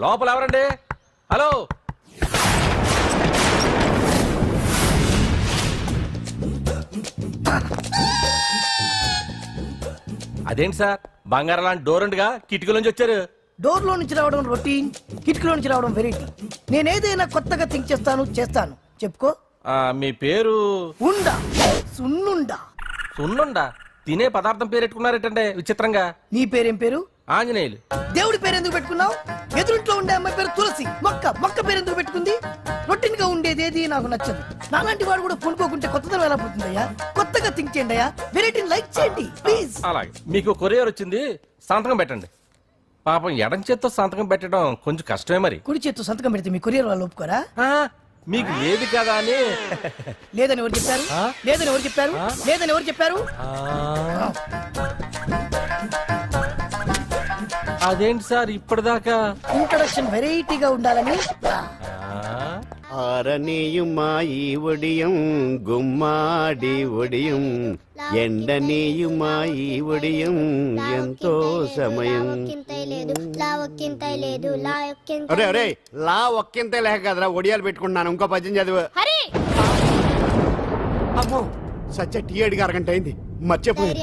లోపల ఎవరండి? హలో, అదేంటి సార్ బంగారం లాంటి డోర్ ఉండగా కిటికీలోంచి వచ్చారు? డోర్ లో నుంచి రావడం రొటీన్, కిటికీలో నుంచి రావడం వెరైటీ. నేనేదైనా కొత్తగా థింక్ చేస్తాను. చెప్పుకో. మీ పేరు? ఉండా, సున్నుండా. సున్నుండా? తినే పదార్థం పేరు పెట్టుకున్నారేటండి విచిత్రంగా. నీ పేరేం పేరు? ఆంజనేయులు. దేవుడి పేరు ఎందుకు పెట్టుకున్నావు? ఎదురింట్లో ఉండే అమ్మాయి పేరు తులసి. మొక్క పేరు ఎందుకు పెట్టుకుంది? రొటీన్ గా ఉండేదేది నాకు నచ్చదు. నాలాంటి వాడు కూడా కొనుక్కోకుంటే కొత్తదనం ఎలా పోతుందయ్యా? కొత్తగా థింక్ చేయండి అయ్యా, వెరైటీని లైక్ చేయండి ప్లీజ్. అలాగే. మీకు కొరియర్ వచ్చింది, సంతకం పెట్టండి. పాపం ఎడం చేత్తో సంతకం పెట్టడం కొంచెం కష్టమే. మరి కుడి చేత్తో సంతకం పెడితే మీ కొరియర్ వాళ్ళు ఒప్పుకోరా? మీకు లేదు కదా అని. లేదని ఎవరు చెప్పారు? లేదని ఎవరు చెప్పారు? లేదని ఎవరు చెప్పారు? అదేంటి సార్ ఇప్పటిదాకా ఇంట్రడక్షన్ వెరైటీగా ఉండాలని. ఆరనీయుమాయి ఒడియం గుమ్మాడి ఒడియం ఎండనీయుమాయి ఒడియం ఎంతో సమయం. అరే అరే లా ఒక్కింతే లేక కదరా ఒడియాలు పెట్టుకుంటున్నాను. ఇంకో పద్యం చదివు. అమ్మో సత్య టీ అడిగి అరగంట అయింది, మర్చిపోయింది.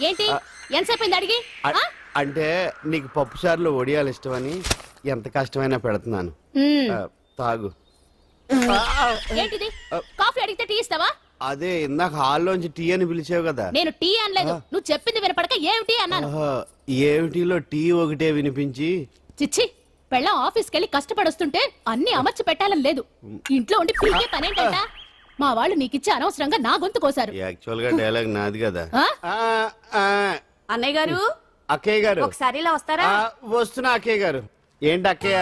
ఏంటి ఎంతసేపు అడిగి? అంటే నీకు పప్పు సార్లు ఒడియాలు ఇష్టమని ఎంత కష్టమైనా పెడుతున్నాను, తాగు. ఏంటిది? కాఫీ అడిగితే టీ ఇస్తావా? అదే ఇందాక హాల్లోంచి టీ అని పిలిచావు కదా. నేను టీ అనలేదు, నువ్వు చెప్పింది వినపడక ఏమిటి అన్నాను. ఏమిటిలో టీ ఒకటే వినిపించి. చిచ్చి, పెళ్ళం ఆఫీస్కి వెళ్ళి కష్టపడొస్తుంటే అన్ని అమర్చి పెట్టాలని లేదు. ఇంట్లో ఉండి పీకే పనేంటంట? మా వాళ్ళు నీకిచ్చే అనవసరంగా నా గొంతు కోసారు. యాక్చువల్ గా డైలాగ్ నాది కదా. అన్నయ్య గారు, అక్కయ్య గారు ఒకసారి ఇలా వస్తారా? వస్తున్నా అక్కయ్య గారు. ఏంటి అక్కయ్య?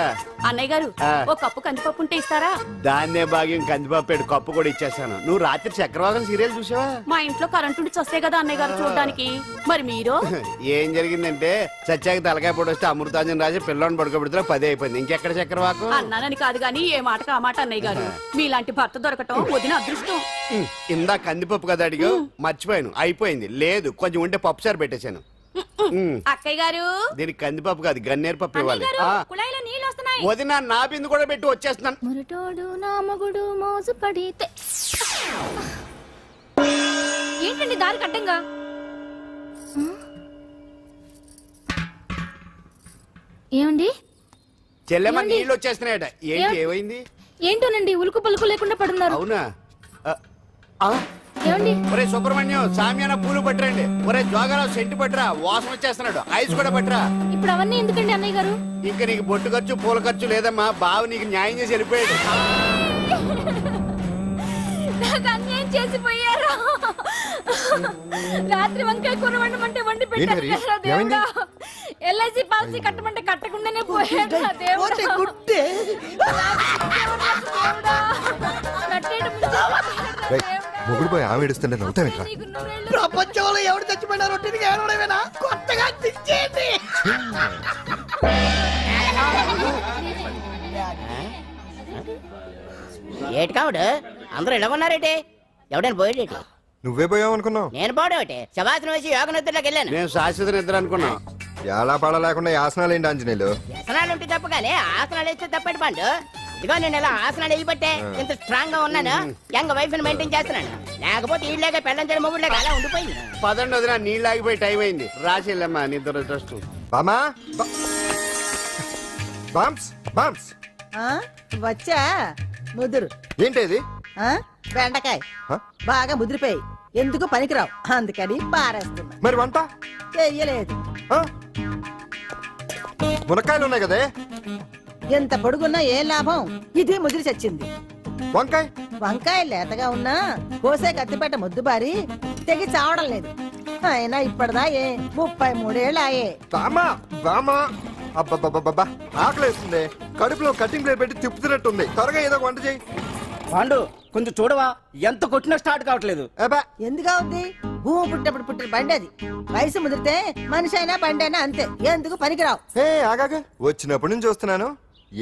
అన్నయ్య గారు ఒక కప్పు కందిపప్పు ఉంటే ఇస్తారా? దాన్నే భాగ్యం కందిపప్పు కప్పు కూడా ఇచ్చేసాను. నువ్వు రాత్రి చక్రవాకం సీరియల్ చూసావా? మా ఇంట్లో కరెంటు ఉండి వస్తే కదా అన్నయ్య గారు చూడడానికి. మరి మీరు? ఏం జరిగిందంటే సత్యాకి తలకాయ పొడి వస్తే అమృతాంజన్ రాజు పిల్లని పడుకోబెడితే 10 అయిపోయింది. ఇంకెక్కడ చక్రవాకం? అన్నానని కాదు గానీ ఏ మాటకు ఆ మాట అన్నయ్య గారు. మీలాంటి భర్త దొరకటం వదిన అదృష్టం. ఇందా కందిపప్పు కదా అడిగా, మర్చిపోయాను. అయిపోయింది. లేదు కొంచెం ఉంటే పప్పు సార్ పెట్టేశాను. అక్కయ్య గారు, దీనికి కందిపప్పు కాదు గన్నేరు పప్పు ఇవ్వాలి. కుళాయిలో నీళ్ళు వస్తున్నాయి. వదిన నా బిందు కూడా పెట్టి వచ్చేస్తున్నాను. మురటోడు నా మగుడు మోసు పడితే. ఏంటండి దారి కట్టంగా? ఏమండి? చెల్లెమ్మ నీళ్ళు వచ్చేస్తున్నాయట. ఏంటి ఏమైంది? ఏంటోనండి ఉలుకు పలుకు లేకుండా పడున్నారు. అవునా? ఏమండి? ఒరే సుబ్రహ్మణ్యం సామ్యాన పూలు పట్టరండి. ఒరే జోగారావు సెంటు పట్టరా, వాసన వచ్చేస్తున్నాడు. ఐస్ కూడా పట్టరా. ఇప్పుడు అవన్నీ ఎందుకండి అన్నయ్య గారు? ఇంకా నీకు బొట్టు ఖర్చు పూల ఖర్చు లేదమ్మా. బావ నీకు న్యాయం చేసి వెళ్ళిపోయాడు. నాకు అన్యాయం చేసిపోయారు. రాత్రి వంకాయ కూర వండమంటే వండి పెట్టారు. ఎల్ఐసి పాలసీ కట్టమంటే కట్టకుండానే పోయాడు. మొగుడు పోయి ఆమె ఏడుస్తుంటే నవ్వుతావేంట్రా? ప్రపంచంలో ఎవరు చచ్చిపోయినా రొట్టెని ఏడవడమేనా? కొత్తగా తెచ్చేయండి. ఏటి కావుడు అందరూ ఇలా ఉన్నారేటి? ఎవడైనా పోయేటి? నువ్వే పోయావు అనుకున్నావు. నేను పోవడం శవాసనం వేసి యోగ నిద్రలోకి వెళ్ళాను. నేను శాశ్వత నిద్ర అనుకున్నా. ఎలా పాడ లేకుండా ఆసనాలు ఏంటి ఆంజనేయులు? ఆసనాలు ఉంటే తప్ప కానీ ఆసనాలు వేస్తే తప్పటి పండు. ఇదిగో నేను ఇలా ఆసనాలు వేయబట్టే ఇంత స్ట్రాంగ్ గా ఉన్నాను. యంగ్ వైఫ్ ని మెయింటైన్ చేస్తున్నాను. లేకపోతే ఈళ్ళగా పెళ్ళంచని మొగుళ్ళగా అలా ఉండిపోయింది. పదండి వదిన, నీళ్ళు ఆగిపోయి టైం అయింది. రాసి వెళ్ళమ్మా నిద్ర ట్రస్ట్. బామా బామ్స్ బామ్స్ వచ్చా ముదురు. ఏంటి బెండకాయ బాగా ముదిరిపోయి ఎందుకు పనికిరావు, అందుకని పారేస్తున్నా. మరి వంట చెయ్యలేదు. మునక్కాయలు ఉన్నాయి కదే, ఎంత పొడుగున్నా ఏం లాభం? ఇది ముదిరి చచ్చింది. వంకాయ వంకాయ లేతగా ఉన్నా కోసే కత్తిపేట ముద్దు బారి తెగి చావడం లేదు. అయినా ఇప్పటిదా 33 ఏళ్ళు ఆయే. బామా బామా అబ్బబ్బబ్బబ్బా ఆకలేస్తుంది. కడుపులో కటింగ్ ప్లేట్ పెట్టి తిప్పుతున్నట్టుంది. త్వరగా ఏదో వంట చేయి. పాండు కొంచెం చూడవా, ఎంత కొట్టినా స్టార్ట్ కావట్లేదు. ఎందుగా ఉంది? భూమి పుట్టినప్పుడు పుట్టిన బండి అది. వయసు ముదిరితే మనిషి అయినా బండి అయినా అంతే. ఎందుకు పనికిరావు. ఆగాగ వచ్చినప్పటి నుంచి చూస్తున్నాను.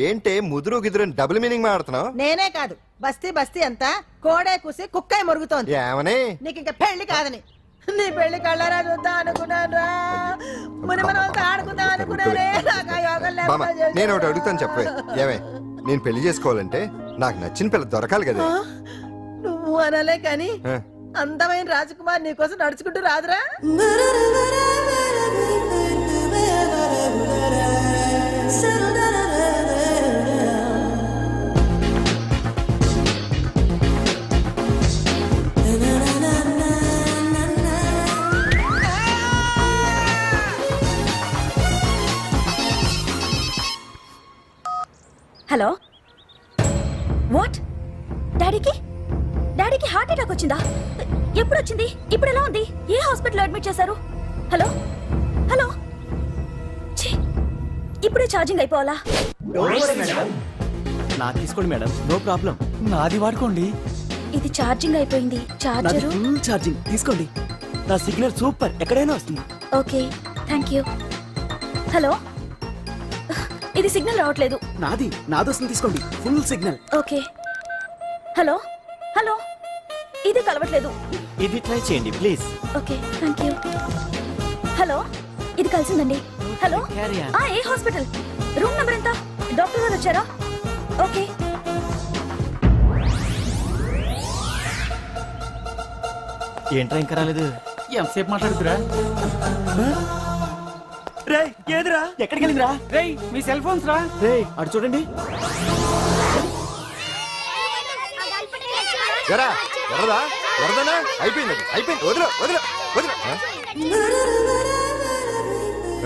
ఏంటే ముదురు గిదురు డబుల్ మీనింగ్ మాడుతున్నావు? నేనే కాదు, బస్తీ బస్తీ అంతా కోడే కూసి కుక్కాయ మురుగుతోంది. ఏమని? నీకు ఇంకా పెళ్లి కాదని. నీ పెళ్లి కళ్ళారా చూద్దాం అనుకున్నాను రా ముని మనం ఆడుకుందాం అనుకున్నానే నాకు ఆ యోగం బామ్మ లేకుండా నేను ఒకటి అడుగుతాను చెప్పే ఏమే నేను పెళ్లి చేసుకోవాలంటే నాకు నచ్చిన పిల్ల దొరకాలి కదా నువ్వు అనలే కానీ ఆ, అందమైన రాజకుమార్ నీకోసం నడుచుకుంటూ రాదురా హలో వాట్ డాడీకి డాడీకి హార్ట్ అటాక్ వచ్చిందా ఎప్పుడు వచ్చింది ఇప్పుడు ఎలా ఉంది ఏ హాస్పిటల్ అడ్మిట్ చేశారు హలో హలో ఛీ, ఇప్పుడే ఛార్జింగ్ అయిపోవాలా నాకు తీసుకోండి మేడం నో ప్రాబ్లం. నాది వాడుకోండి. ఇది ఛార్జింగ్ అయిపోయింది నాది చార్జరు ఫుల్ ఛార్జింగ్ తీసుకోండి. నా సిగ్నల్ సూపర్ ఎక్కడైనా వస్తుంది. ఓకే థ్యాంక్ యూ హలో ఇది సిగ్నల్ రావట్లేదు నాది వస్తుంది తీసుకోండి full signal. Okay hello hello ఇది కలవట్లేదు ఇది ట్రై చేయండి please. Okay thank you hello ఇది కలిసిందండి హలో Carry on. ఏ హాస్పిటల్ రూమ్ నెంబర్ ఎంత డాక్టర్ గారు వచ్చారా ఓకే ఏంట్రా ఇంకా రాలేదు? ఎంతసేపు మాట్లాడుతురా రే ఏదిరా ఎక్కడికి వెళ్ళిందిరా? రేయ్ మీ సెల్ ఫోన్స్ రా రే అటు చూడండి. ఎరా ఎర్రదా ఎర్రదనా అయిపోయింది అది, అయిపోయింది వదిలే వదిలే వదిలే ఆ?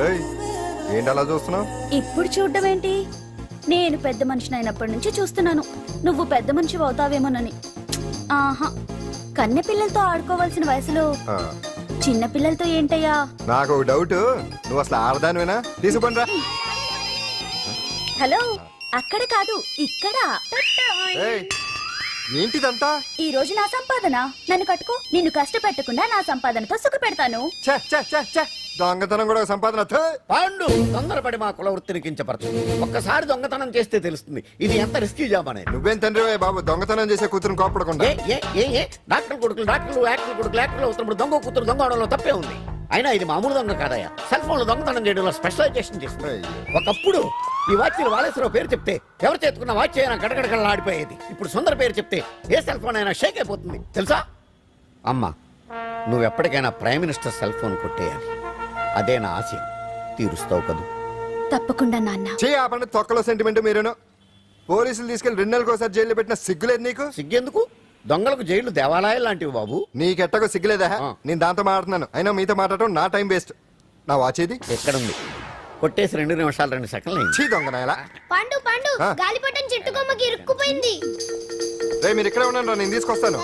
ఏయ్, ఏంటి అలా చూస్తున్నావు ఇప్పుడు చూడ్డం ఏంటి నేను పెద్ద మనిషిని అయినప్పటి నుంచి చూస్తున్నాను నువ్వు పెద్ద మనిషి అవుతావేమోనని ఆహా కన్నె పిల్లలతో ఆడుకోవాల్సిన వయసులో చిన్న పిల్లలతో ఏంటయ్యా నాకు ఒక డౌట్ నువ్వు అసలు ఆడదానివేనా తీసుకుంటా హలో అక్కడ కాదు ఇక్కడ ఏంటిదంతా ఈ రోజు నా సంపాదన నన్ను కట్టుకో నిన్ను కష్టపెట్టకుండా నా సంపాదనతో సుఖ పెడతాను ఛే, ఛే, ఛే, ఛే. దొంగతనం కూడా ఒక సంపాదన థూ. పాండు తొందరపడి మా కుల వృత్తిని కించపరచు ఒక్కసారి దొంగతనం చేస్తే తెలుస్తుంది ఇది ఎంత రిస్కీ జాబ్ అనేది నువ్వేం తండ్రి బాబు దొంగతనం చేసే కూతురు కోపడకుండా డాక్టర్ కొడుకులు డాక్టర్లు యాక్టర్ కొడుకులు యాక్టర్లు అవుతున్నప్పుడు దొంగ కూతురు దొంగ అవడంలో తప్పే ఉంది అయినా ఇది మామూలు దొంగ కాదయ్యా సెల్ ఫోన్ లో దొంగతనం చేయడంలో స్పెషలైజేషన్ చేస్తుంది ఒకప్పుడు ఈ వాచ్లు వాలేశ్వరరావు పేరు చెప్తే ఎవరు చేతుకున్న వాచ్ అయినా గడగడగడలా ఆడిపోయేది ఇప్పుడు సుందర పేరు చెప్తే ఏ సెల్ ఫోన్ అయినా షేక్ అయిపోతుంది తెలుసా అమ్మా నువ్వు ఎప్పటికైనా ప్రైమ్ మినిస్టర్ సెల్ ఫోన్ కొట్టేయాలి అదే నా ఆశయం తీరుస్తావు కదూ తప్పకుండా నాన్న చే ఆ పండు తొక్కలో సెంటిమెంట్ మీరేను పోలీసులు తీసుకెళ్లి 2 నెలలకు ఒకసారి జైల్లో పెట్టిన సిగ్గులేదు నీకు సిగ్గెందుకు దొంగలకు జైలు దేవాలయాలు లాంటివి బాబు నీకెట్టకు సిగ్గులేదా ఆ. నేను దాంతో మాట్లాడుతున్నాను అయినా మీతో మాట్లాడటం నా టైం వేస్ట్ నా వాచేది ఎక్కడుంది కొట్టేసి 2 నిమిషాలు 2 సెకండ్లు అయింది. చీ దొంగ నాయలా పండు పండు ఆ? గాలిపటం చెట్టు కొమ్మకి ఇరుక్కుపోయింది రే మీరు ఇక్కడే ఉండండి రా, నేను తీసుకొస్తాను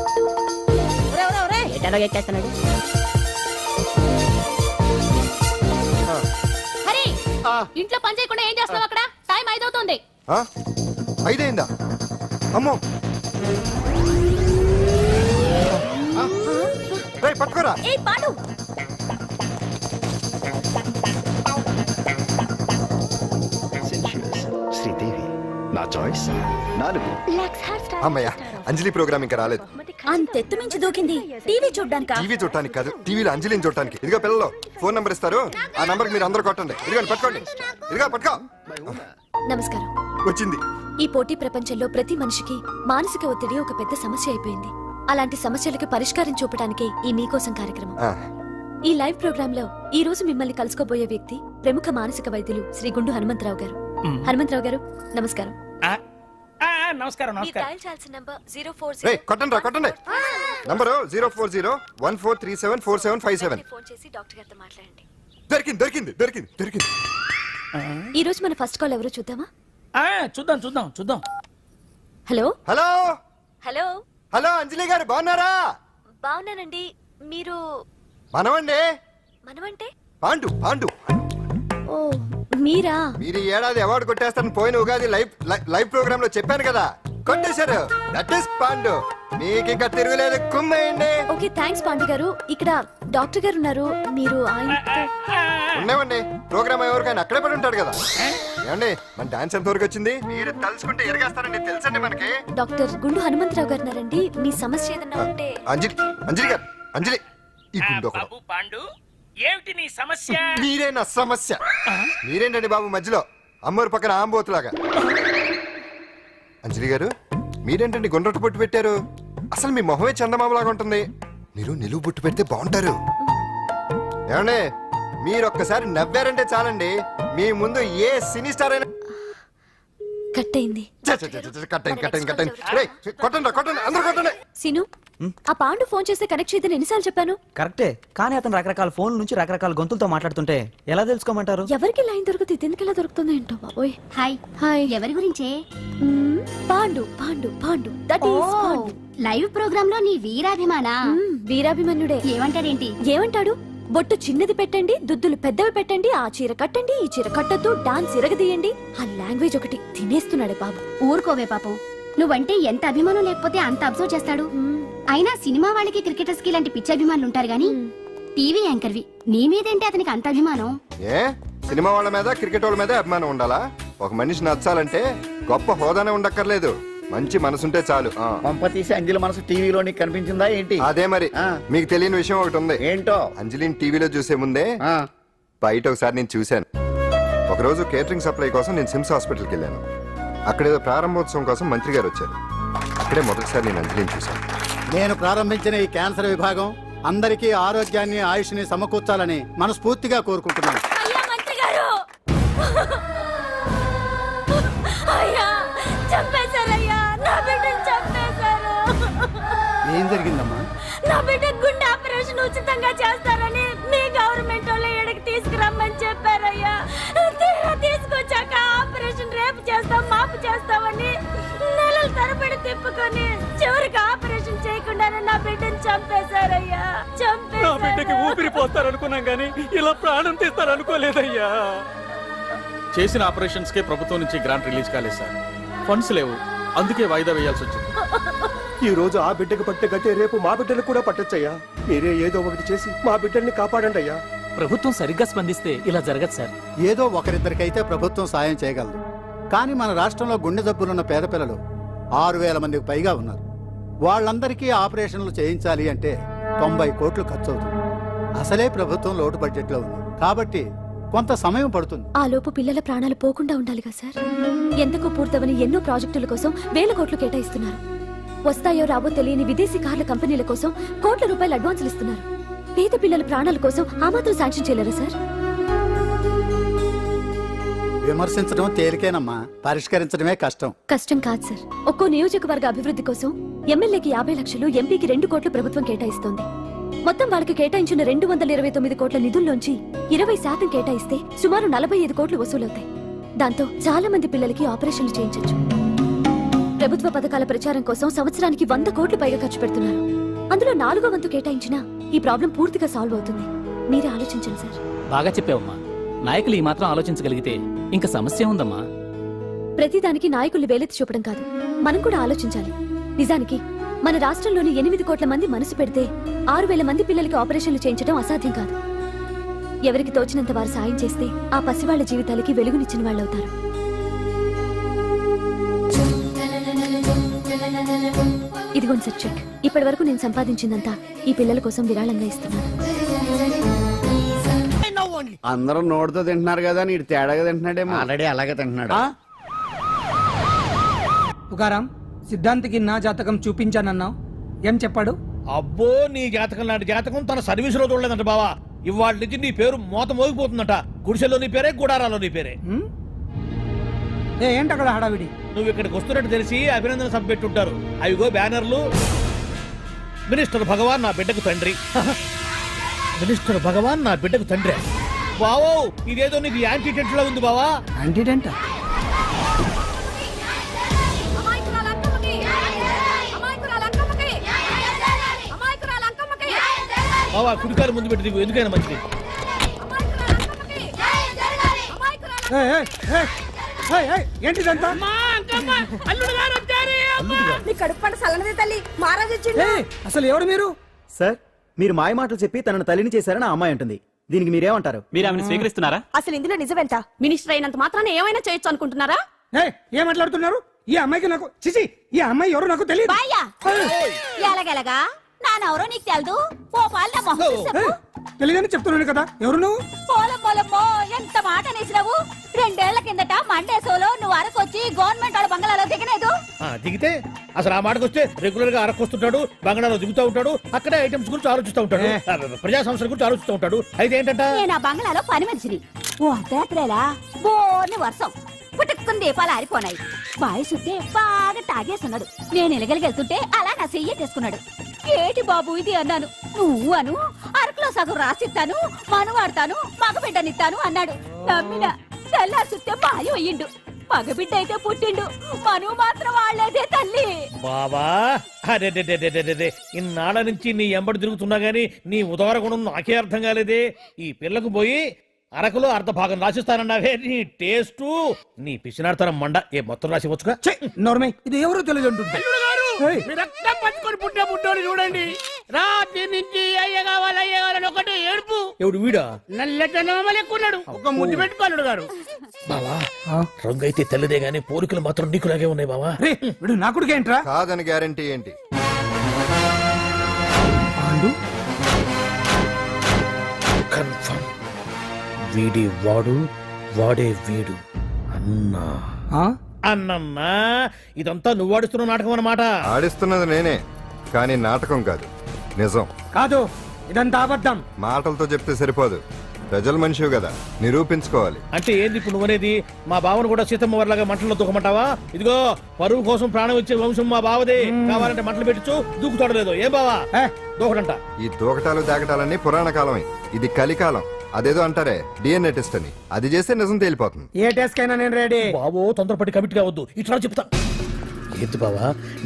ఒరేయ్, ఒరేయ్, ఒరేయ్. ఎటాడో ఎక్కేస్తున్నాడు హరి ఇంట్లో పని చేయకుండా ఏం చేస్తున్నావు అక్కడ టైం 5 అవుతుంది ఆ? 5 అయిందా అమ్మో రే పట్టుకోరా ఏ పాడు శ్రీదేవి నా చాయిస్ 4 అమ్మయ్య అంజలి ప్రోగ్రామ్ ఇంకా రాలేదు అంతెత్తు మించి దూకింది టీవీ చూడ్డానికా టీవీ చూడటానికి కాదు టీవీలో అంజలిని చూడటానికి ఇదిగో పిల్లలు ఫోన్ నంబర్ ఇస్తారు ఆ నంబర్ మీరు అందరూ కొట్టండి ఇదిగోండి పట్టుకోండి ఇదిగో పట్టుకో నమస్కారం వచ్చింది ఈ పోటీ ప్రపంచంలో ప్రతి మనిషికి మానసిక ఒత్తిడి ఒక పెద్ద సమస్య అయిపోయింది అలాంటి సమస్యలకు పరిష్కారం చూపడానికే ఈ మీకోసం కార్యక్రమం ఆ, ఈ లైవ్ ప్రోగ్రామ్ లో ఈ రోజు మిమ్మల్ని కలుసుకోబోయే వ్యక్తి ప్రముఖ మానసిక వైద్యులు శ్రీ గుండు హనుమంతరావు గారు హనుమంతరావు గారు నమస్కారం నమస్కారం మీరు డయల్ చేయాల్సిన నంబర్ 040 రేయ్ కొట్టండి రా కొట్టండి నంబరు 04014374757 ఫోన్ చేసి డాక్టర్ గారితో మాట్లాడండి దొరికింది దొరికింది దొరికింది దొరికింది ఈ రోజు మన ఫస్ట్ కాల్ ఎవరో చూద్దామా చూద్దాం చూద్దాం చూద్దాం హలో హలో హలో అంజలి గారు బాగున్నారా బాగున్నానండి మీరు మనమండి మనమంటే పాండు పాండు ఓ మీరా మీరు ఈ ఏడాది అవార్డు కొట్టేస్తారని పోయిన ఉగాది లైవ్ ప్రోగ్రామ్ లో చెప్పాను కదా కొట్టేశారు దట్ ఇస్ పాండు మీకు ఇంకా తిరుగులేదు కుమ్మేయండి ఓకే థ్యాంక్స్ పాండు గారు ఇక్కడ డాక్టర్ గారు ఉన్నారు మీరు ఆయనతో ఉండేవండి ప్రోగ్రామ్ ఎవరికైనా అక్కడే పడి ఉంటాడు కదా. ఏమండి మన డాన్స్ ఎంత వరకు వచ్చింది? మీరు తలుచుకుంటే ఎరగేస్తారండి, తెలుసండి మనకి. డాక్టర్ గుండు హనుమంతరావు గారు ఉన్నారండి మీ సమస్య ఏదన్నా ఉంటే అంజలి అంజలి గారు, అంజలి ఈ గుండు ఒకడు. బాబు పాండు ఏమిటి నీ సమస్య? మీరే నా సమస్య. మీరేంటండి బాబు మధ్యలో అమ్మోరు పక్కన ఆంబోతులాగా? అంజలి గారు మీరేంటండి గుండ్రటి బొట్టు పెట్టారు? అసలు మీ మొహమే చందమామలాగా ఉంటుంది. మీరు నిలువు బొట్టు పెడితే బాగుంటారు. ఏమండి మీరు ఒక్కసారి నవ్వారంటే చాలండి, మీ ముందు ఏ సినీ స్టార్ అయినా కట్ అయింది. కొట్టండి కొట్టండి అందరూ కొట్టండి. సీను ఆ పాండు ఫోన్ చేస్తే కనెక్ట్ చేయదని ఎన్నిసార్లు చెప్పాను? కరెక్టే, కానీ అతను రకరకాల ఫోన్ నుంచి రకరకాల గొంతులతో మాట్లాడుతుంటే ఎలా తెలుసుకోమంటారు? ఎవరికి లైన్ దొరుకుతుంది దీనికి ఎలా దొరుకుతుందో ఏంటో బాబోయ్. Hi hi. ఎవరి గురించే? Pandu Pandu Pandu that is Pandu. Live programme లో నీ వీరాభిమానా? వీరాభిమన్యుడే. ఏమంటాడేంటి? ఏమంటాడు? బొట్టు చిన్నది పెట్టండి, దుద్దులు పెద్దవి పెట్టండి, ఆ చీర కట్టండి, ఈ చీర కట్టద్దు, డాన్స్ ఇరగదీయండి. ఆ లాంగ్వేజ్ ఒకటి తినేస్తున్నాడే బాబు. ఊరుకోవే పాపం, నువ్వంటే ఎంత అభిమానం లేకపోతే అంత అబ్జర్వ్ చేస్తాడు. అయినా సినిమా వాళ్ళకి క్రికెటర్స్ కి ఇలాంటి పిచ్చి అభిమానులు ఉంటారు గానీ టీవీ యాంకర్వి నీ మీదేంటి అతనికి అంత అభిమానం? ఏ సినిమా వాళ్ళ మీద క్రికెట్ వాళ్ళ మీద అభిమానం ఉండాలా? ఒక మనిషి నచ్చాలంటే గొప్ప హోదానే ఉండక్కర్లేదు, మంచి మనసుంటే చాలు. పంప తీసి అంజలి మనసు టీవీలో నీకు కనిపించిందా ఏంటి? అదే మరి. మీకు తెలియని విషయం ఒకటి ఉంది. ఏంటో? అంజలిని టీవీలో చూసే ముందే బయట ఒకసారి నేను చూశాను. ఒకరోజు కేటరింగ్ సప్లై కోసం నేను సిమ్స్ హాస్పిటల్కి వెళ్ళాను. అక్కడేదో ప్రారంభోత్సవం కోసం మంత్రి గారు వచ్చారు. అక్కడే మొదటిసారి నేను అంజలిని చూశాను. నేను ప్రారంభించిన ఈ క్యాన్సర్ విభాగం అందరికీ ఆరోగ్యాన్ని ఆయుష్ని సమకూర్చాలని మనస్ఫూర్తిగా కోరుకుంటున్నాను. అయ్యా మంత్రి గారు, అయ్యా చంపేశారయ్యా, నా బిడ్డను చంపేశారు. ఏం జరిగిందమ్మా? నా బిడ్డ గుండె ఆపరేషన్ ఉచితంగా చేస్తారని మీ గవర్నమెంట్ వాళ్ళు ఇక్కడికి తీసుకురమ్మని చెప్పారయ్యా. తీరా తీసుకొచ్చాక ఆపరేషన్ రేపు చేస్తాం మాపు చేస్తామని నెలల తరబడి తిప్పుకొని చివరికి ఆపరేషన్ చేయకుండానే నా బిడ్డను చంపేశారయ్యా. నా బిడ్డకి ఊపిరి పోస్తారనుకున్నాం గానీ ఇలా ప్రాణం తీస్తారనుకోలేదయ్యా. చేసిన ఆపరేషన్స్ కే ప్రభుత్వం నుంచి గ్రాంట్ రిలీజ్ కాలేదు సార్. ఫండ్స్ లేవు, అందుకే వాయిదా వేయాల్సి వచ్చింది. ఈ రోజు ఆ బిడ్డకు పట్టే గట్టే రేపు మా బిడ్డలు కూడా పట్టొచ్చయ్యా. మీరే ఏదో ఒకటి చేసి మా బిడ్డల్ని కాపాడండి అయ్యా. ప్రభుత్వం సరిగ్గా స్పందిస్తే ఇలా జరగదు సార్. ఏదో ఒకరిద్దరికైతే ప్రభుత్వం సాయం చేయగలదు, కానీ మన రాష్ట్రంలో గుండె జబ్బులున్న పేద పిల్లలు 6,000 మందికి పైగా ఉన్నారు. వాళ్ళందరికీ ఆపరేషన్లు చేయించాలి అంటే 90 కోట్లు ఖర్చు అవుతుంది. అసలే ప్రభుత్వం లోటు బడ్జెట్లో ఉంది కాబట్టి కొంత సమయం పడుతుంది. ఆ లోపు పిల్లల ప్రాణాలు పోకుండా ఉండాలిగా సార్. ఎంతకు పూర్తవని ఎన్నో ప్రాజెక్టుల కోసం వేల కోట్లు కేటాయిస్తున్నారు. వస్తాయో రాబో తెలియని విదేశీ కార్ల కంపెనీల కోసం కోట్ల రూపాయలు అడ్వాన్సులు ఇస్తున్నారు. పేద పిల్లల ప్రాణాల కోసం ఆ మాత్రం శాంక్షన్ చేయలేరా సార్? విమర్శించడం తేలికేనమ్మా, పరిష్కరించడమే కష్టం. కష్టం కాదు సార్. ఒక్కో నియోజకవర్గ అభివృద్ధి కోసం ఎమ్మెల్యేకి 50 లక్షలు, ఎంపీకి 2 కోట్లు ప్రభుత్వం కేటాయిస్తోంది. మొత్తం వాళ్ళకి కేటాయించిన 229 కోట్ల నిధుల్లోంచి 20% కేటాయిస్తే సుమారు 45 కోట్లు వసూలవుతాయి. దాంతో చాలా మంది పిల్లలకి ఆపరేషన్లు చేయించొచ్చు. ప్రభుత్వ పథకాల ప్రచారం కోసం సంవత్సరానికి 100 కోట్లు పైగా ఖర్చు పెడుతున్నారు. అందులో 4వ వంతు కేటాయించినా ఈ ప్రాబ్లం పూర్తిగా సాల్వ్ అవుతుంది. మీరే ఆలోచించండి సార్. బాగా చెప్పావమ్మా. నాయకులు ఈ మాత్రం ఆలోచించగలిగితే ఇంకా సమస్య ఉందమ్మా. ప్రతిదానికి నాయకుల్ని వేలెత్తి చూపడం కాదు, మనం కూడా ఆలోచించాలి. నిజానికి మన రాష్ట్రంలోని 8 కోట్ల మంది మనసు పెడితే 6,000 మంది పిల్లలకి ఆపరేషన్లు చేయించడం అసాధ్యం కాదు. ఎవరికి తోచినంత వారు సాయం చేస్తే ఆ పసివాళ్ల జీవితాలకి వెలుగునిచ్చిన వాళ్ళవుతారు. ఇదిగోండి సార్ చెక్. ఇప్పటి వరకు నేను సంపాదించిందంతా ఈ పిల్లల కోసం విరాళంగా ఇస్తున్నాను. అందరూ నోటితో తింటున్నారు కదా, నీడు తేడాగా తింటున్నాడేమో. ఆల్రెడీ అలాగే తింటున్నాడు. పుకారం సిద్ధాంతికి నా జాతకం చూపించానన్నావు, ఏం చెప్పాడు? అబ్బో, నీ జాతకం లాంటి జాతకం తన సర్వీస్ లో చూడలేదంట బావా. ఇవాళ నుంచి నీ పేరు మోత మోగిపోతుందట. గుడిసెలో నీ పేరే, గుడారాలో నీ పేరే. ఏంటి అక్కడ హడావిడి? నువ్వు ఇక్కడికి వస్తున్నట్టు తెలిసి అభినందన సభ పెట్టుంటారు. అవిగో బ్యానర్లు. మినిస్టర్ భగవాన్ నా బిడ్డకు తండ్రి. మినిస్టర్ భగవాన్ నా బిడ్డకు తండ్రి. బావో, ఇదేదో నీకు యాంటీటెంట్ లో ఉంది బావా. యాంటీటెంట్? బావా, కుడికాలు ముందు పెట్టి దిగు, ఎందుకైనా మంచిది. ఏంటిదంతా? అసలు ఎవరు మీరు? సార్, మీరు మాయ మాటలు చెప్పి తనను తల్లిని చేశారని ఆ అమ్మాయి అంటుంది. దీనికి మీరేమంటారు? మీరు ఆమెను స్వీకరిస్తున్నారా? అసలు ఇందులో నిజమేంట? మినిస్టర్ అయినంత మాత్రాన ఏమైనా చేయొచ్చు అనుకుంటున్నారా? ఏం మాట్లాడుతున్నారు? ఈ అమ్మాయికి నాకు చిచి ఈ అమ్మాయి ఎవరు నాకు తెలియదు. బాయ్యా ఎలాగెలగా నానెవరో నీకు తెలదు. ఓ పాలు నా మొహం చూసి చెప్పు. తెలియదని చెప్తున్నాను కదా. ఎవరు నువ్వు? పోలమ్మో ఎంత మాట అనేసినావు. 2 ఏళ్ల కిందట మండే సోలో నువ్వు అరకొచ్చి గవర్నమెంట్ వాళ్ళ బంగ్లాలో దిగలేదు. దిగితే అసలు ఆ మాటకు వస్తే రెగ్యులర్ గా అరకొస్తుంటాడు, బంగాళాలో దిగుతూ ఉంటాడు, అక్కడే ఐటమ్స్ గురించి ఆలోచిస్తూ ఉంటాడు, ప్రజా సంస్థల గురించి ఆలోచిస్తూ ఉంటాడు. అయితే ఏంటంట, నేను ఆ బంగ్లాలో పని మనిషిని. ఓ అర్ధరాత్రేలా బోర్ని వర్షం పుట్టుకుని దీపాలు ఆరిపోనాయి. బాయ్ సుట్టే బాగా తాగేస్తున్నాడు. నేను ఎలగలిగెళ్తుంటే అలా నా చెయ్యేసుకున్నాడు. ఏటి బాబు ఇది అన్నాను. నువ్వు అను అరకులో సగం రాసిస్తాను, మనువాడతాను, మగబిడ్డనిస్తాను అన్నాడు. నమ్మిన తెల్లారి సుట్టే మాయం అయ్యిండు. మగబిడ్డ అయితే పుట్టిండు, మనువు మాత్రం వాళ్ళేదే తల్లి. బాబా అరే ఇన్నాళ్ళ నుంచి నీ ఎంబడి తిరుగుతున్నా గానీ నీ ఉదార గుణం నాకే అర్థం కాలేదే. ఈ పిల్లకు పోయి అరకులో అర్ధ భాగం రాసిస్తానన్నావే, నీ టేస్టు నీ పిచ్చినాడతనం మండ. ఏ మొత్తం రాసివచ్చుగా. నోర్మై ఇది ఎవరో తెలియదు అంటుంటే రక్తం పట్టుకొని పుట్టే పుట్టోడు చూడండి. రాత్రి నుంచి అయ్య కావాలని ఒకటే ఏడుపు. ఎవడు వీడా? నల్లెక్కున్నాడు. ఒక ముద్దు పెట్టుకోలేడు గారు. బావా రంగు అయితే తెల్లదే గానీ పోలికలు మాత్రం నీకులాగే ఉన్నాయి బావా. వీడు నా కొడుకు ఏంట్రా? కాదని గ్యారంటీ ఏంటి? కన్ఫర్మ్ వీడి వాడు, వాడే వీడు. అన్నా అన్నమ్మా ఇదంతా నువ్వు ఆడిస్తున్న నాటకం అన్నమాట. ఆడిస్తున్నది నేనే, కానీ నాటకం కాదు, నిజం. కాదు ఇదంతా అబద్ధం. మాటలతో చెప్తే సరిపోదు, ప్రజల మనిషివి కదా, నిరూపించుకోవాలి. అంటే ఏంది ఇప్పుడు నువ్వనేది? మా బావను కూడా సీతమ్మ వారిలాగా మంటల్లో దూకమంటావా? ఇదిగో పరువు కోసం ప్రాణం ఇచ్చే వంశం మా బావదే. కావాలంటే మంటలు పెట్టచ్చు, దూకుతాడు లేదు. ఏం బావా దూకడంట? ఈ దూకటాలు దాకటాలన్నీ పురాణ కాలమే, ఇది కలికాలం. అదేదో అంటారే డిఎన్ఏ టెస్ట్ అని, అది చేస్తే నిజం తేలిపోతుంది. ఏ టెస్ట్ కైనా నేను రెడీ. బావో తొందరపడి కమిట్ కావద్దు, ఇట్లా చెప్తా. ఏంటి బావా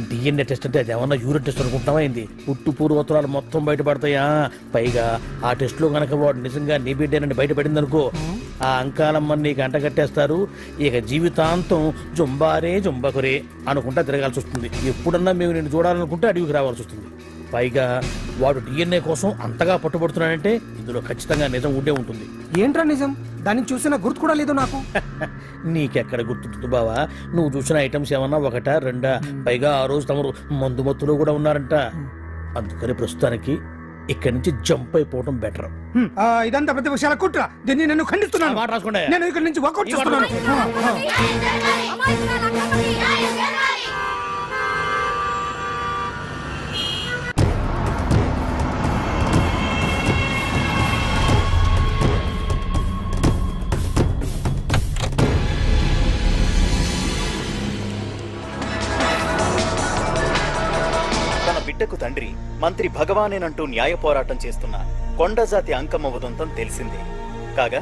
డిఎన్ఏ టెస్ట్ అంటే అది ఏమన్నా యూరిన్ టెస్ట్ అనుకుంటావా ఏంది? పుట్టు పూర్వోత్తరాలు మొత్తం బయటపడతాయా? పైగా ఆ టెస్ట్ లో గనక వాడు నిజంగా నీ బిడ్డేనని బయటపడింది అనుకో, ఆ అంకాలమ్మని నీకు అంట కట్టేస్తారు. ఇక జీవితాంతం జుంబారే జుంబకురే అనుకుంటా తిరగాల్సి వస్తుంది. ఎప్పుడన్నా మేము నిన్ను చూడాలనుకుంటే అడవికి రావాల్సి వస్తుంది. పైగా వాడు డిఎన్ఏ కోసం అంతగా పట్టుబడుతున్నాడంటే ఇందులో ఖచ్చితంగా నిజం ఉండే ఉంటుంది. ఏంట్రా నిజం? దాన్ని చూసిన గుర్తు కూడా లేదు నాకు. నీకెక్కడ గుర్తుంటుంది బావా? నువ్వు చూసిన ఐటమ్స్ ఏమన్నా ఒకటా రెండా? పైగా ఆ రోజు తమరు మందు మత్తులో కూడా ఉన్నారంట. అందుకని ప్రస్తుతానికి ఇక్కడి నుంచి జంప్ అయిపోవడం బెటర్. ఇదంతా పెద్ద విషయాల కుట్ర. దీన్ని నేను ఖండిస్తున్నాను. మాట రాసుకోండి. నేను ఇక్కడి నుంచి వాకౌట్ చేస్తున్నాను. బిడ్డకు తండ్రి మంత్రి భగవానేనంటూ న్యాయ పోరాటం చేస్తున్న కొండజాతి అంకమ్మ ఉదంతం తెలిసిందే. కాగా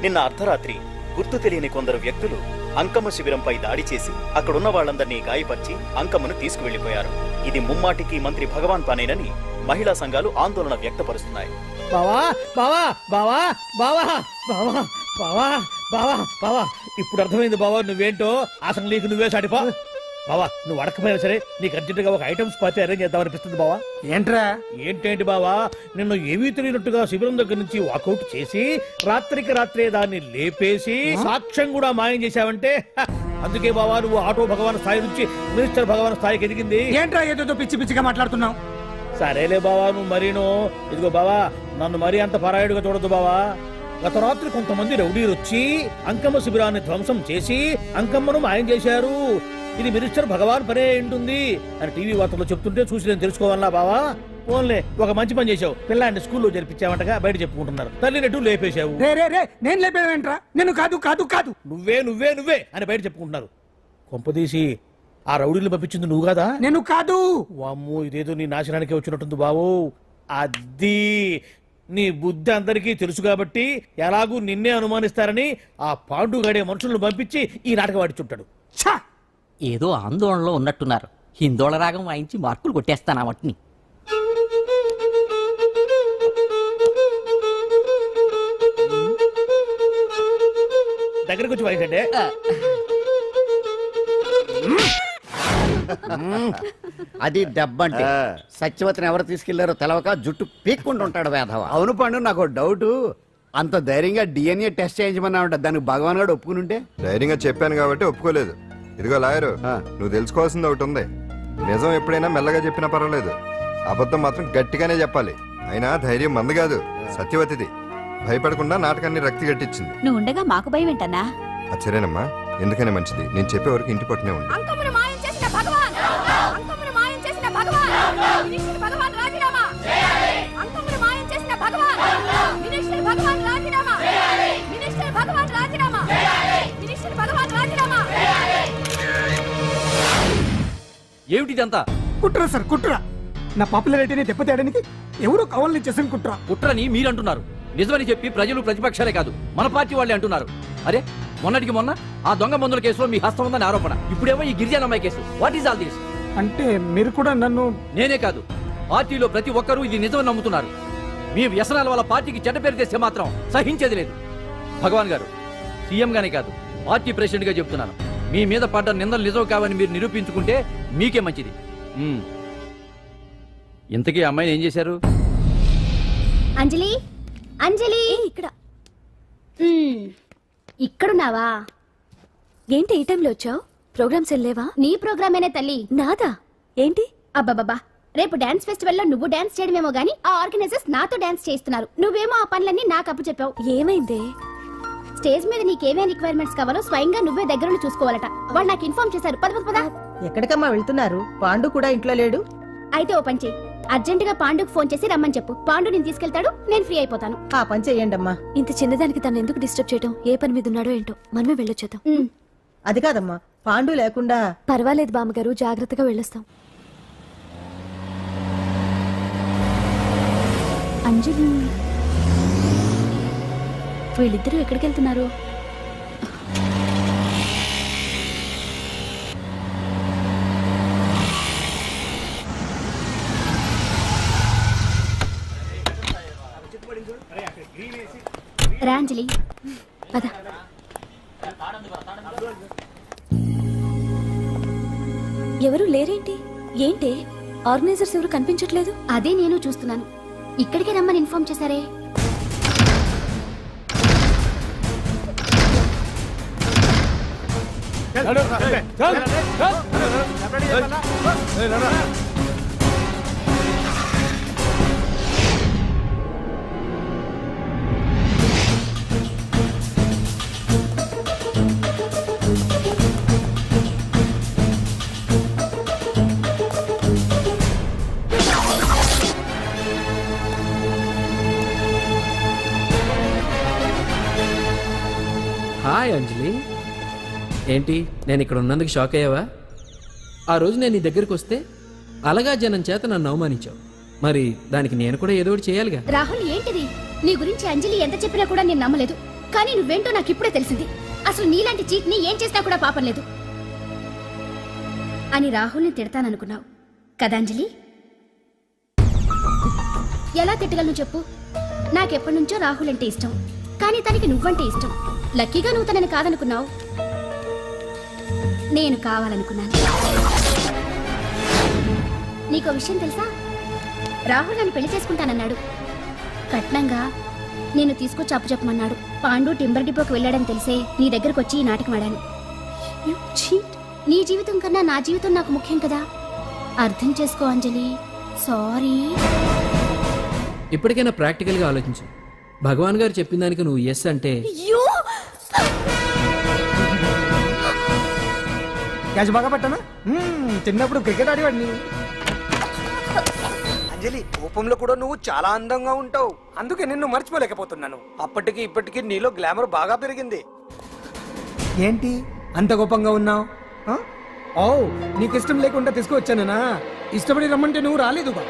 నిన్న అర్ధరాత్రి గుర్తు తెలియని కొందరు వ్యక్తులు అంకమ్మ శిబిరంపై దాడి చేసి అక్కడున్న వాళ్ళందరినీ గాయపరిచి అంకమ్మను తీసుకువెళ్లిపోయారు. ఇది ముమ్మాటికి మంత్రి భగవాన్ పనేనని మహిళా సంఘాలు ఆందోళన వ్యక్తపరుస్తున్నాయి. బావా బావా బావా బావా బావా బావా బావా బావా ఇప్పుడు అర్థమైంది బావా నువ్వేంటో. అసలు నీకు నువ్వే సాటిపా బావా. నువ్వు అడకపోయినా సరే నీకు అర్జెంటుగా ఒక ఐటమ్స్ పార్టీ అరేంజ్ చేద్దామనిపిస్తుంది బావా. ఏంట్రా? ఏంటేంటి బావా, నిన్ను ఏమీ తెలియనట్టుగా శిబిరం దగ్గర నుంచి వాకౌట్ చేసి రాత్రికి రాత్రే దాన్ని లేపేసి సాక్ష్యం కూడా మాయం చేశావంటే అందుకే బావా నువ్వు ఆటో భగవాన్ స్థాయి నుంచి మినిస్టర్ భగవాన్ స్థాయికి ఎదిగింది. ఏంట్రా ఏదో పిచ్చి పిచ్చిగా మాట్లాడుతున్నావు? సరేలే బావా నువ్వు మరీను. ఇదిగో బావా నన్ను మరీ అంత పరాయుడుగా చూడద్దు బావా. గత రాత్రి కొంతమంది రౌడీలు వచ్చి అంకమ్మ శిబిరాన్ని ధ్వంసం చేసి అంకమ్మను మాయం చేశారు. ఇది మినిస్టర్ భగవాన్ పనే ఉంటుంది అని టీవీ వార్తల్లో చెప్తుంటే చూసి నేను తెలుసుకోవాలా బావా. ఓన్లే ఒక మంచి పని చేశావు, పిల్లాన్ని స్కూల్లో జరిపించావంటగా బయట చెప్పుకుంటున్నారు. తల్లినట్టు లేపేశావు. నేను లేపేవేంట్రా? నేను కాదు కాదు కాదు నువ్వే నువ్వే నువ్వే అని బయట చెప్పుకుంటున్నారు. కొంపదీసి ఆ రౌడీలు పంపించింది నువ్వు కాదా? నేను కాదు. వామ్మో ఇదేదో నీ నాశనానికి వచ్చినట్టుంది బావు. అది నీ బుద్ధి అందరికీ తెలుసు కాబట్టి ఎలాగూ నిన్నే అనుమానిస్తారని ఆ పాండుగాడే మనుషులను పంపించి ఈ నాటకం ఆడిచుంటాడు. ఏదో ఆందోళనలో ఉన్నట్టున్నారు. హిందోళ రాగం వాయించి మార్కులు కొట్టేస్తాను ఆ మట్టిని. దగ్గరకు వచ్చి వాయించండి. అది దెబ్బంటే సత్యవతిని ఎవరు తీసుకెళ్లారో తెలవక జుట్టు పీక్కుంటూ ఉంటాడు వేధవ. అవును పండు, నాకు డౌట్. అంత ధైర్యంగా డిఎన్ఏ టెస్ట్ చేయించమన్నా ఉంటా, దానికి భగవాన్ గారు ఒప్పుకుని ఉంటే. ధైర్యంగా చెప్పాను కాబట్టి ఒప్పుకోలేదు. ఇదిగో లాయరు, నువ్వు తెలుసుకోవాల్సింది ఒకటి ఉంది. నిజం ఎప్పుడైనా మెల్లగా చెప్పినా పర్వాలేదు, అబద్ధం మాత్రం గట్టిగానే చెప్పాలి. అయినా ధైర్యం మంది కాదు, సత్యవతిది. భయపడకుండా నాటకాన్ని రక్తి గట్టించింది. నువ్వు ఉండగా మాకు భయం ఏంటన్నా? ఆశ్చర్యనమ్మా, ఎందుకనే మంచిది. నేను చెప్పే వరకు ఇంటి పట్టునే ఉంది. అంకమును మాయం చేసిన భగవాన్, అంకమును మాయం చేసిన భగవాన్, మినిస్టర్ భగవాన్ రాజీనామా. అంకమును మాయం చేసిన భగవాన్, మినిస్టర్ భగవాన్ రాజీనామా. మినిస్టర్ భగవాన్ రాజీనామా. మినిస్టర్ భగవాన్ రాజీనామా. ఏమిటిదంతా? కుట్ర సార్, కుట్ర. నా పాపులారిటీని దెబ్బతేయడానికి ఎవరో కవల్ని చేసిన కుట్ర. కుట్రని మీరంటున్నారు, నిజమని చెప్పి ప్రజలు ప్రతిపక్షాలే కాదు మన పార్టీ వాళ్ళే అంటున్నారు. అరే, మొన్నటికి మొన్న ఆ దొంగ మందుల కేసులో మీ హస్తం ఉందని ఆరోపణ, ఇప్పుడేమో ఈ గిరిజనమ్మాయి case. What is all this? అంటే మీరు కూడా నన్ను... నేనే కాదు, పార్టీలో ప్రతి ఒక్కరూ ఇది నిజమని నమ్ముతున్నారు. మీ వ్యసనాల వల్ల పార్టీకి చెడ్డ పేరు తెస్తే మాత్రం సహించేది లేదు. భగవాన్ గారు, సీఎం గానే కాదు, పార్టీ ప్రెసిడెంట్ గా చెప్తున్నాను, మీ మీద పడ్డ నిందలు నిజం కావని మీరు నిరూపించుకుంటే మీకే మంచిది. ఇంతకీ అమ్మాయిని ఏం చేశారు? అంజలి, అంజలి, ఇక్కడ ఇక్కడున్నావా? ఏంటి ఈ టైంలో వచ్చావు? ప్రోగ్రామ్స్ వెళ్ళేవా? నీ ప్రోగ్రామేనే తల్లి. నాదా? ఏంటి? అబ్బాబాబా, రేపు డాన్స్ ఫెస్టివల్ లో నువ్వు డాన్స్ చేయడమేమో గానీ ఆ ఆర్గనైజర్స్ నాతో డాన్స్ చేయిస్తున్నారు. నువ్వేమో ఆ పనులన్నీ నాకు అప్పు చెప్పావు. ఏమైందే? స్టేజ్ మీద నీకేమేం రిక్వైర్మెంట్స్ కావాలో స్వయంగా నువ్వే దగ్గరుండి చూసుకోవాలట. వాళ్ళు నాకు ఇన్ఫార్మ్ చేశారు. పద పద. ఎక్కడికమ్మా వెళ్తున్నారు? పాండు కూడా ఇంట్లో లేడు. అయితే ఓ పని చెయ్యి, అర్జెంట్ గా పాండుకు ఫోన్ చేసి రమ్మని చెప్పు. పాండు నేను తీసుకెళ్తాడు, నేను ఫ్రీ అయిపోతాను. ఆ పని చెయ్యండమ్మా. ఇంత చిన్నదానికి తను ఎందుకు డిస్టర్బ్ చేయటం? ఏ పని మీద ఉన్నాడో ఏంటో, మనమే వెళ్ళొచ్చేద్దాం. అది కాదమ్మా, పాండు లేకుండా... పర్వాలేదు బామ్మగారు, జాగ్రత్తగా వెళ్ళొస్తాం. అంజలి, వీళ్ళిద్దరూ ఎక్కడికి వెళ్తున్నారు? రాంజలి, పద. ఎవరు లేరేంటి? ఏంటి ఆర్గనైజర్స్ ఎవరు కనిపించట్లేదు? అదే నేను చూస్తున్నాను. ఇక్కడికే రమ్మని ఇన్ఫార్మ్ చేశారే. హాయ్ అంజలి, ఏంటి నేను ఇక్కడ ఉన్నందుకు షాక్ అయ్యావా? ఆ రోజు నేను నీ దగ్గరికి వస్తే అలగా జనం చేత నన్ను అవమానించావు, మరి దానికి నేను కూడా ఏదో ఒకటి చేయాలిగా. రాహుల్, ఏంటిది? నీ గురించి అంజలి ఎంత చెప్పినా కూడా నేను నమ్మలేదు. కానీ నువ్వేంటో నాకు ఇప్పుడే తెలిసింది. అసలు నీలాంటి చీట్ ని ఏం చేసినా కూడా పాపం లేదు అని రాహుల్ని తిడతాననుకున్నావు కదా అంజలి? ఎలా తిట్టగలను చెప్పు? నాకెప్పటి నుంచో రాహుల్ అంటే ఇష్టం, కానీ తనకి నువ్వంటే ఇష్టం. లక్కీగా నువ్వు తనని కాదనుకున్నావు, నేను కావాలనుకున్నాను. నీకో విషయం తెలుసా? రాహుల్ నన్ను పెళ్లి చేసుకుంటానన్నాడు. కట్నంగా నేను తీసుకొచ్చి అప్పు చెప్పమన్నాడు. పాండు టింబర్ డిపోకి వెళ్ళాడని తెలిసే నీ దగ్గరకు వచ్చి ఈ నాటకం ఆడాను. నీ జీవితం కన్నా నా జీవితం నాకు ముఖ్యం కదా, అర్థం చేసుకో అంజలి. సారీ. ఇప్పటికైనా ప్రాక్టికల్గా ఆలోచించు. భగవాన్ గారు చెప్పిన దానికి నువ్వు ఎస్ అంటే... క్యాష్ బాగా పట్టానా? చిన్నప్పుడు క్రికెట్ ఆడేవాడిని. అంజలి, కోపంలో కూడా నువ్వు చాలా అందంగా ఉంటావు, అందుకే నిన్ను మర్చిపోలేకపోతున్నాను. అప్పటికి ఇప్పటికి నీలో గ్లామర్ బాగా పెరిగింది. ఏంటి అంత కోపంగా ఉన్నావు? ఓ, నీకు ఇష్టం లేకుండా తీసుకువచ్చానా? ఇష్టపడి రమ్మంటే నువ్వు రాలేదుగా.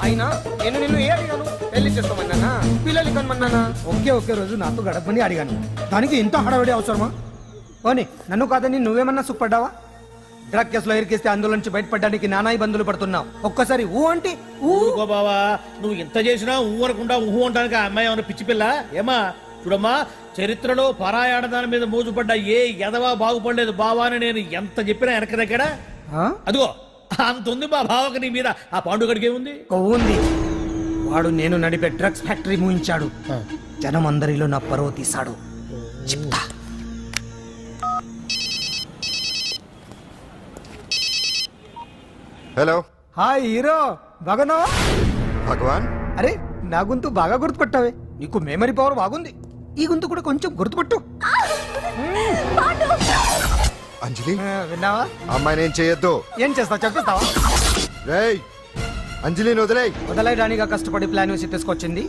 అయినా నేను నిన్ను ఏ అడిగాను? పెళ్లి చేసుకోమన్నానా? పిల్లలు కనమన్నానా? ఒకే రోజు నాతో గడపని అడిగాను, దానికి ఇంత హడావిడి అవసరమా? ఓని, నన్ను కాదని నువ్వేమన్నా సుఖపడ్డావా? డ్రగ్ కేసులో ఇరికిస్తే అందులో నుంచి బయటపడడానికి నానా ఇబ్బందులు పడుతున్నావు. ఒక్కసారి ఊ అంటే ఊ. బావా, నువ్వు ఇంత చేసినా ఊ అనకుండా ఊహు అంటానికి ఆ అమ్మాయి ఏమన్నా పిచ్చి పిల్ల? ఏమా చూడమ్మా, చరిత్రలో పరాయాడదాని మీద మోజుపడ్డ ఏ ఎదవా బాగుపడలేదు బావా అని నేను ఎంత చెప్పినా వెనక దగ్గర అదిగో అంత ఉంది మా బావకి నీ మీద. ఆ పాండుగడికి ఏముంది? ఉంది. వాడు నేను నడిపే డ్రగ్స్ ఫ్యాక్టరీ మూయించాడు. జనం అందరిలో నా పరువు తీశాడు. చెప్తా. హలో హాయ్ హీరో, బాగున్నావా? భగవాన్. అరే నా గొంతు బాగా గుర్తుపట్టావే. నీకు మెమరీ పవర్ బాగుంది. ఈ గొంతు కూడా కొంచెం గుర్తుపట్టు. అంజలి, విన్నావా? అమ్మాయి నేను చేయొద్దు. ఏం చేస్తావు చెప్పేస్తావా? రేయ్, అంజలిని వదిలేయ్. వదలైరానిగా కష్టపడి ప్లాన్ వేసి తీసుకొచ్చింది.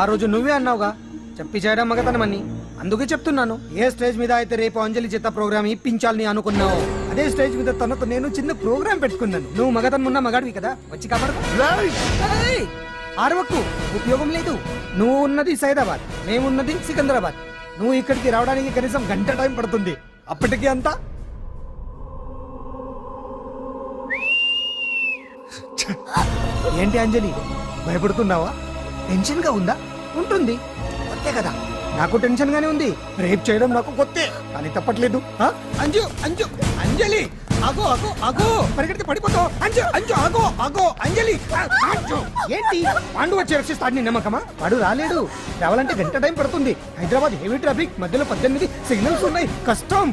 ఆ రోజు నువ్వే అన్నావుగా చెప్పి చేయడం మగతనమని. అందుకే చెప్తున్నాను. ఏ స్టేజ్ మీద అయితే రేపు అంజలి చేత ప్రోగ్రామ్ ఇప్పించాలని అనుకున్నావు, అదే స్టేజ్ మీద తనకు నేను చిన్న ప్రోగ్రామ్ పెట్టుకున్నాను. నువ్వు మగతనం ఉన్న మగాడివి కదా, వచ్చి కాపాడు. ఆరవకు, ఉపయోగం లేదు. నువ్వు ఉన్నది సైదాబాద్, మేమున్నది సికింద్రాబాద్. నువ్వు ఇక్కడికి రావడానికి కనీసం గంట టైం పడుతుంది. అప్పటికి అంతా ఏంటి అంజలి, భయపడుతున్నావా? టెన్షన్ గా ఉందా? ఉంటుంది, అంతే కదా. నాకు టెన్షన్ గానే ఉంది. రేప్ చేయడం నాకు కొత్తే, కానీ తప్పట్లేదు. అంజు అంజు అంజలి, ఆగో ఆగో ఆగో, పరిగెడితే పడిపోతావు. అంజు అంజు ఆగో ఆగో అంజలి. అంజు, ఏంటి పాండు వచ్చి రక్షిస్తాడు నీ నమ్మకమా? వాడు రాలేడు. రావాలంటే గంట టైం పడుతుంది. హైదరాబాద్ హెవీ ట్రాఫిక్, మధ్యలో 18 సిగ్నల్స్ ఉన్నాయి. కష్టం.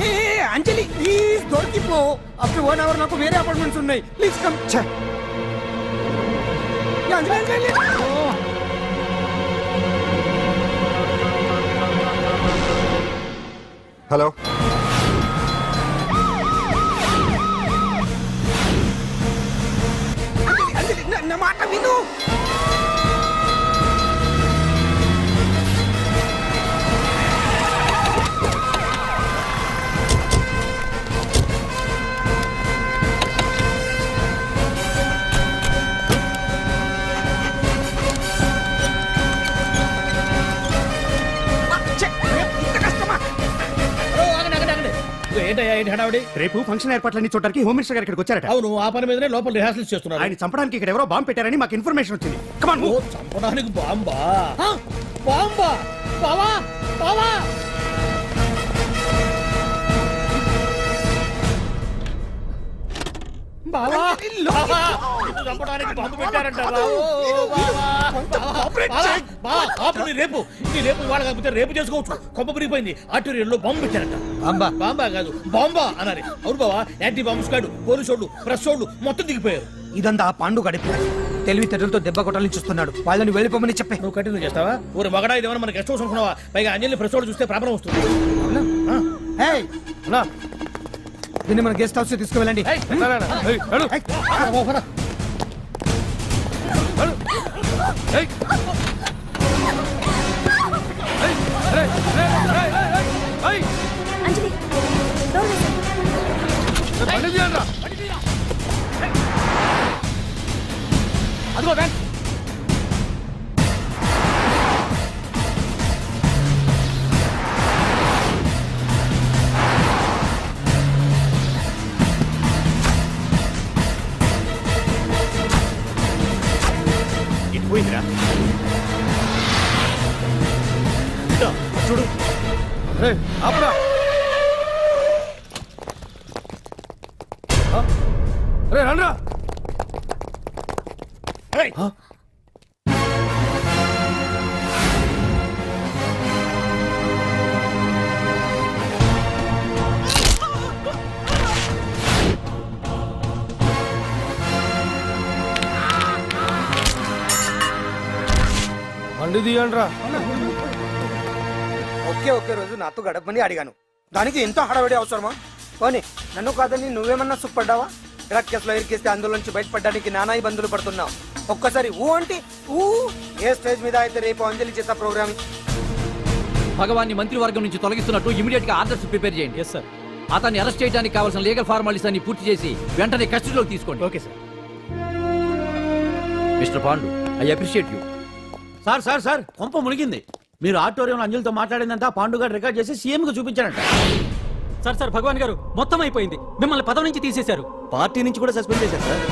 ఏ అంజలి ప్లీజ్ దొరికిపో. అప్పుడు 1 అవర్ నాకు వేరే అపార్ట్మెంట్స్ ఉన్నాయి. Please come. Anjali hello. నా మాట విను. ఏంటయ్యా ఏంటి హడావుడి? రేపు ఫంక్షన్ ఏర్పాట్లన్నీ చూడడానికి హోమ్ మినిస్టర్ గారు ఇక్కడికి వచ్చారట. అవును, ఆ పని మీదనే లోపల రిహార్సల్స్ చేస్తున్నారు. ఆయన చంపడానికి ఇక్కడ ఎవరో బాంబు పెట్టారని మాకు ఇన్ఫర్మేషన్ వచ్చింది. కమాన్. ఓ, చంపడానికి బాంబా? బాంబా? బావా బావా, బావా బావా, నిన్ను చంపడానికి బాంబు పెట్టారంట. రేపు ఇవాళ కాకపోతే రేపు చేసుకోవచ్చు. కొమ్మ పెరిగిపోయింది. ఆర్టీరియల్లో బాంబు పెట్టారంట. బాంబా? బాంబా కాదు, బాంబా అన్నారు. అవును బావా, యాంటీ బాంబు స్క్వాడ్, పోలీసు వాళ్ళు, ప్రెస్ వాళ్ళు మొత్తం దిగిపోయారు. ఇదంతా పాండు గడిపి తెలివితేటలతో దెబ్బ కొట్టాలని చూస్తున్నాడు. వాళ్ళని వెళ్ళిపోమని చెప్పే. నువ్వు కంటిన్యూ చేస్తావా? ఊరు మగడా ఇదేమన్నా మన గెస్ట్ హౌస్ అనుకున్నావా? పైగా అంజలి ప్రెస్ వాళ్ళు చూస్తే ప్రాబ్లం వస్తుంది. దీన్ని మన గెస్ట్ హౌస్ తీసుకువెళ్ళండి. అంజలి డోర్ వేసేయ్. అదిగో బ్యాంక్. ఇటు పోయిందిరా. చూడు అప్పుడా రే రండ్రా. బండి తీయండిరా. ఒకే రోజు నాతో గడపని అడిగాను. దానికి ఎంతో హడావిడి అవసరమా? పోనీ నన్ను కాదని నువ్వేమన్నా సుఖపడ్డావా? డ్రగ్ కేసులో ఇరికిస్తే అందులో నుంచి బయటపడడానికి నానా ఇబ్బందులు పడుతున్నావు. ఒక్కసారి ఊ అంటే ఊ. ఏ స్టేజ్ మీద అయితే రేపు అంజలి చేత ప్రోగ్రామ్ భగవాన్ని మంత్రివర్గం నుంచి తొలగిస్తున్నట్టు ఇమీడియట్ గా ఆర్డర్స్ ప్రిపేర్ చేయండి. Yes sir. అతన్ని అరెస్ట్ చేయడానికి కావాల్సిన లీగల్ ఫార్మాలిటీస్ అన్ని పూర్తి చేసి వెంటనే కస్టడీలోకి తీసుకోండి. Okay sir. Mister Pandu, I appreciate you. Sir sir sir, కొంప మునిగింది. మీరు ఆడిటోరియంలో అంజలితో మాట్లాడిందంతా పాండు గారు రికార్డ్ చేసి సీఎం కు చూపించారంట. సార్ సార్, భగవాన్ గారు మొత్తం అయిపోయింది. మిమ్మల్ని పదవి నుంచి తీసేశారు. పార్టీ నుంచి కూడా సస్పెండ్ చేశారు సార్.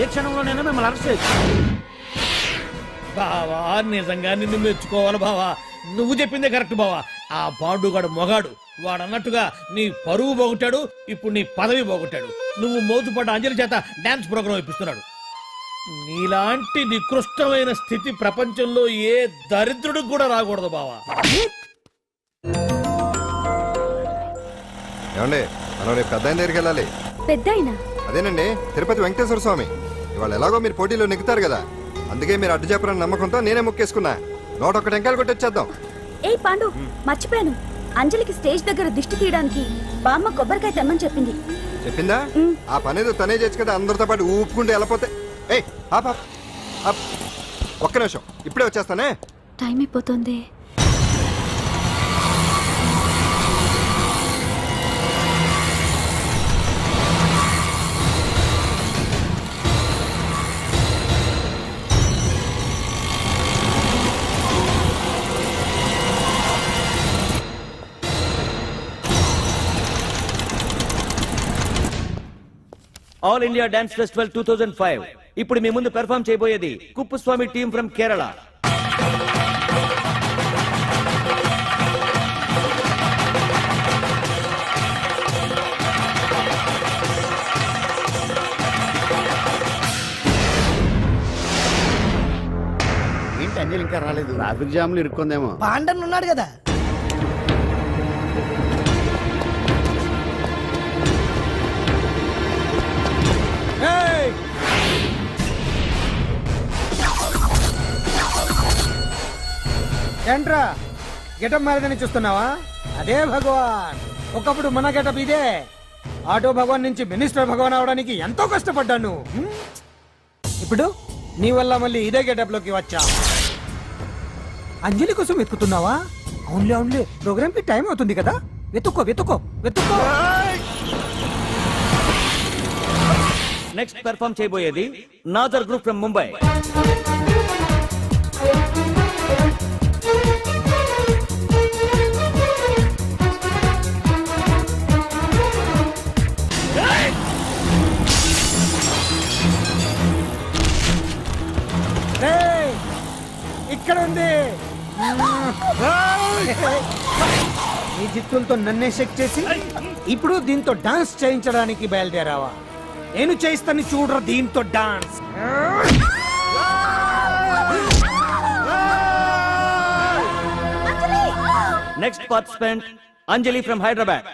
ఏ క్షణంలోనైనా మిమ్మల్ని అరెస్ట్ చేయొచ్చు. బావా నిజంగా నిన్ను మెచ్చుకోవాలి బావా. నువ్వు చెప్పిందే కరెక్ట్ బావా. ఆ పాండుగాడు మొగాడు. వాడు అన్నట్టుగా నీ పరువు పోగొట్టాడు, ఇప్పుడు నీ పదవి పోగొట్టాడు. నువ్వు మోతుపడ్డ అంజలి చేత డాన్స్ ప్రోగ్రాం ఇప్పిస్తున్నాడు. నీలాంటి నికృష్టమైన స్థితి ప్రపంచంలో ఏ దరిద్రుడికి కూడా రాకూడదు బావా. ఏమండి మనం రేపు పెద్ద ఆయన దగ్గరికి వెళ్ళాలి. పెద్దాయినా? అదేనండి, తిరుపతి వెంకటేశ్వర స్వామి. ఇవాళ ఎలాగో మీరు పోటీలో నెగ్గుతారు కదా, అందుకే మీరు అడ్డు చెప్పరని నమ్మకంతో నేనే మొక్కేసుకున్నా. 101 టెంకాయలు కొట్టొచ్చేద్దాం. ఏ పాండు, మర్చిపోయాను. అంజలికి స్టేజ్ దగ్గర దిష్టి తీయడానికి బామ్మ కొబ్బరికాయ తెమ్మని చెప్పింది. చెప్పిందా? ఆ పనేదో తనే చేయొచ్చు కదా, అందరితో పాటు ఊపుకుంటూ వెళ్ళపోతే. ఏయ్ ఆప్ ఆప్ ఆప్, ఒక్క నిమిషం, ఇప్పుడే వచ్చేస్తానే. టైం అయిపోతుంది. All India dance festival 2005. ఇప్పుడు మీ ముందు పెర్ఫామ్ చేయబోయేది కుప్పుస్వామి టీమ్ ఫ్రమ్ కేరళ. ఏంటి అంజలి ఇంకా రాలేదు? ట్రాఫిక్ జామ్ లో ఇరుక్కుందేమో. పాండన్ ఉన్నాడు కదా. ఏంట్రా గెటప్ మారదని చూస్తున్నావా? అదే భగవాన్. ఒకప్పుడు మన గెటప్ ఇదే. ఆటో భగవాన్ నుంచి మినిస్టర్ భగవాన్ అవడానికి ఎంతో కష్టపడ్డాను. ఇప్పుడు నీ వల్ల మళ్ళీ ఇదే గెటప్ లోకి వచ్చా. అంజలి కోసం వెతుకుతున్నావా? అవునులే అవునులే, ప్రోగ్రామ్ కి టైం అవుతుంది కదా. వెతుక్కో వెతుక్కో వెతుక్కో. నెక్స్ట్ పెర్ఫామ్ చేయబోయేది నాజర్ గ్రూప్ ఫ్రమ్ ముంబై. ఇక్కడ ఉంది. ఈ జిత్తులతో నన్నే చెక్ చేసి ఇప్పుడు దీంతో డాన్స్ చేయించడానికి బయలుదేరావా? నేను చేయిస్తాను చూడరా దీంతో dance. Next participant Anjali from Hyderabad.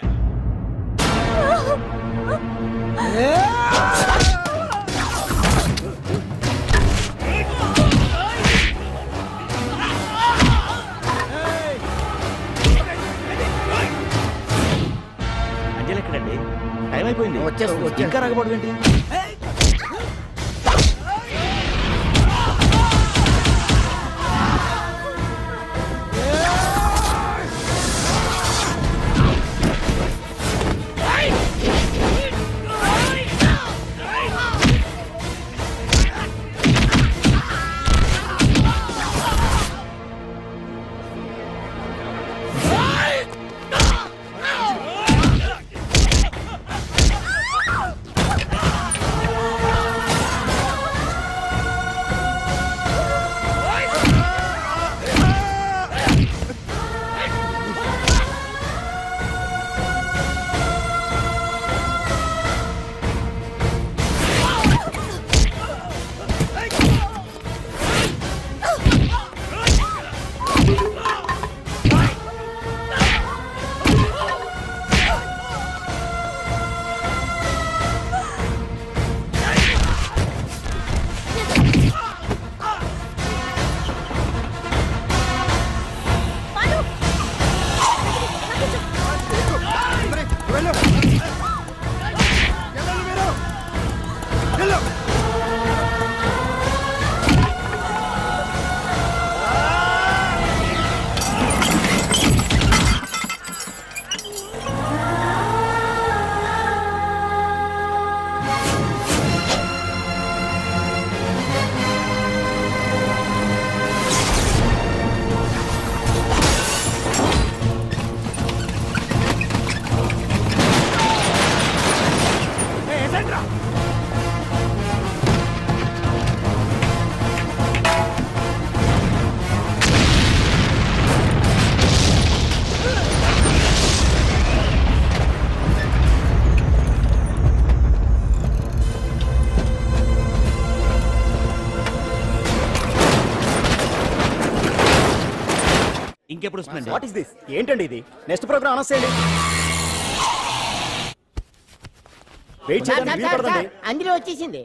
Anjali ఎక్కడండి? టైం అయిపోయింది. వచ్చేస్తుంది. ఇంకా రాకపోవడం ఏంటి? ఎప్పుడు వస్తుందండి? What is this? ఏంటండి ఇది? నెక్స్ట్ ప్రోగ్రామ్ అనౌన్స్ చేయండి. వెయిట్ సార్, చేయడానికి సార్, వీలు సార్, పడదండి. అందులో వచ్చేసింది.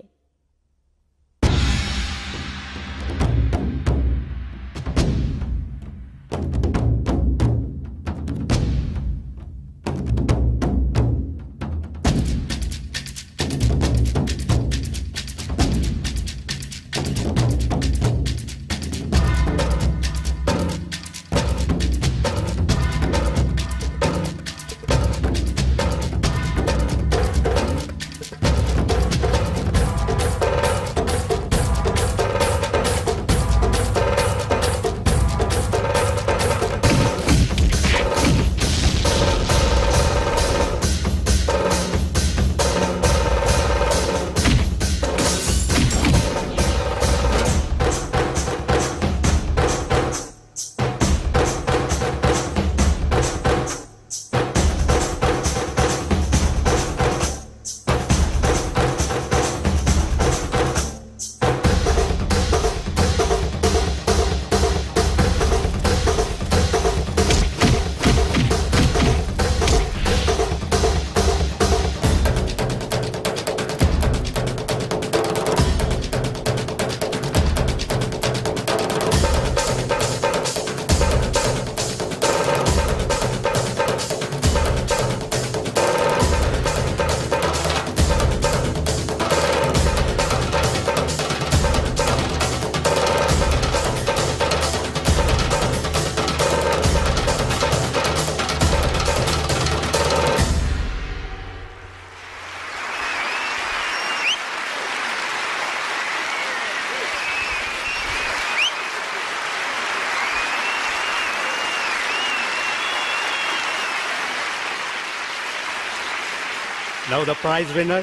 Now the prize winner,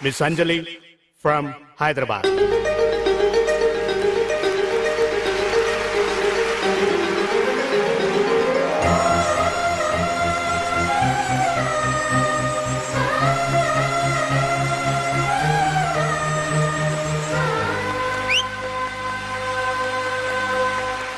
Miss Anjali from Hyderabad.